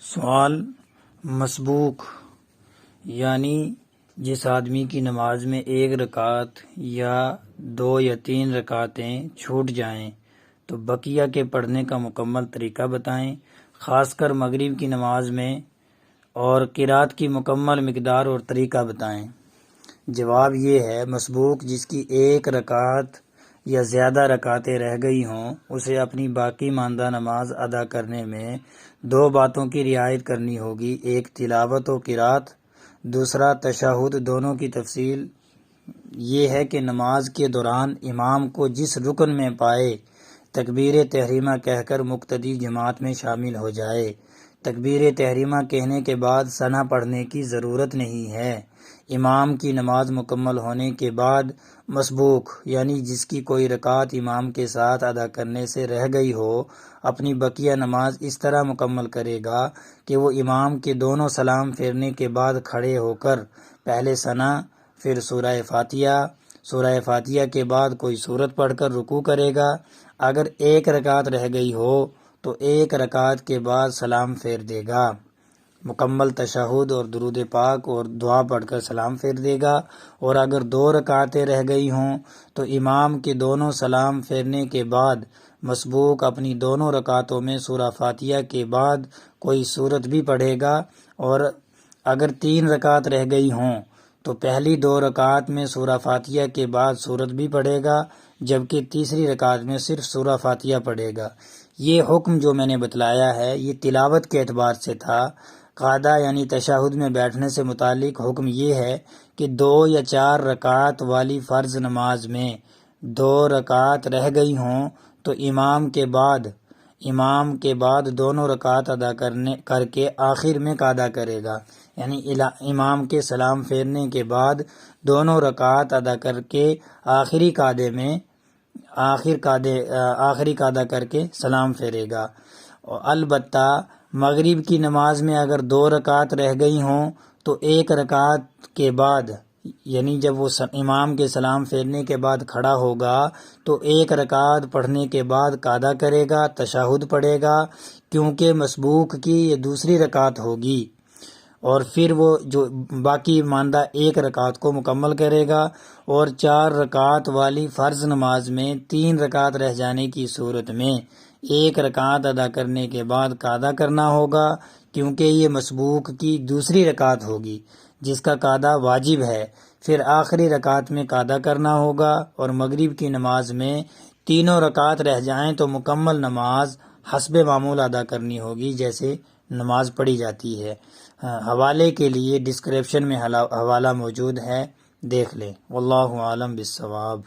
سوال مسبوق یعنی جس آدمی کی نماز میں ایک رکعت یا 2 یا 3 رکعتیں چھوٹ جائیں تو بقیہ کے پڑھنے کا مکمل طریقہ بتائیں، خاص کر مغرب کی نماز میں، اور قرات کی مکمل مقدار اور طریقہ بتائیں۔ جواب یہ ہے، مسبوق جس کی ایک رکعت یا زیادہ رکعتیں رہ گئی ہوں، اسے اپنی باقی ماندہ نماز ادا کرنے میں 2 باتوں کی رعایت کرنی ہوگی، ایک تلاوت و قرات، دوسرا تشہد۔ دونوں کی تفصیل یہ ہے کہ نماز کے دوران امام کو جس رکن میں پائے تکبیر تحریمہ کہہ کر مقتدی جماعت میں شامل ہو جائے۔ تکبیر تحریمہ کہنے کے بعد ثنا پڑھنے کی ضرورت نہیں ہے۔ امام کی نماز مکمل ہونے کے بعد مسبوق یعنی جس کی کوئی رکعت امام کے ساتھ ادا کرنے سے رہ گئی ہو، اپنی بقیہ نماز اس طرح مکمل کرے گا کہ وہ امام کے دونوں سلام پھیرنے کے بعد کھڑے ہو کر پہلے ثنا، پھر سورہ فاتحہ کے بعد کوئی سورت پڑھ کر رکوع کرے گا۔ اگر ایک رکعت رہ گئی ہو تو ایک رکعت کے بعد سلام پھیر دے گا، مکمل تشہد اور درود پاک اور دعا پڑھ کر سلام پھیر دے گا۔ اور اگر 2 رکعتیں رہ گئی ہوں تو امام کے دونوں سلام پھیرنے کے بعد مسبوق اپنی دونوں رکعتوں میں سورہ فاتحہ کے بعد کوئی سورت بھی پڑھے گا، اور اگر 3 رکعت رہ گئی ہوں تو پہلی 2 رکعت میں سورہ فاتحہ کے بعد سورت بھی پڑھے گا، جبکہ تیسری رکعت میں صرف سورہ فاتحہ پڑھے گا۔ یہ حکم جو میں نے بتلایا ہے یہ تلاوت کے اعتبار سے تھا۔ قاعدہ یعنی تشہد میں بیٹھنے سے متعلق حکم یہ ہے کہ 2 یا 4 رکعت والی فرض نماز میں 2 رکعت رہ گئی ہوں تو امام کے بعد دونوں رکعت ادا کر کے آخر میں قاعدہ کرے گا، یعنی امام کے سلام پھیرنے کے بعد دونوں رکعت ادا کر کے آخری قاعدہ کر کے سلام پھیرے گا۔ البتہ مغرب کی نماز میں اگر 2 رکعت رہ گئی ہوں تو ایک رکعت کے بعد، یعنی جب وہ امام کے سلام پھیرنے کے بعد کھڑا ہوگا تو ایک رکعت پڑھنے کے بعد قاعدہ کرے گا، تشہد پڑھے گا، کیونکہ مسبوق کی یہ دوسری رکعت ہوگی، اور پھر وہ جو باقی ماندہ ایک رکعت کو مکمل کرے گا۔ اور 4 رکعت والی فرض نماز میں 3 رکعت رہ جانے کی صورت میں ایک رکعت ادا کرنے کے بعد قاعدہ کرنا ہوگا، کیونکہ یہ مسبوق کی دوسری رکعت ہوگی جس کا قاعدہ واجب ہے۔ پھر آخری رکعت میں قاعدہ کرنا ہوگا، اور مغرب کی نماز میں 3 رکعت رہ جائیں تو مکمل نماز حسب معمول ادا کرنی ہوگی جیسے نماز پڑھی جاتی ہے۔ حوالے کے لیے ڈسکرپشن میں حوالہ موجود ہے، دیکھ لیں۔ واللہ عالم بالصواب۔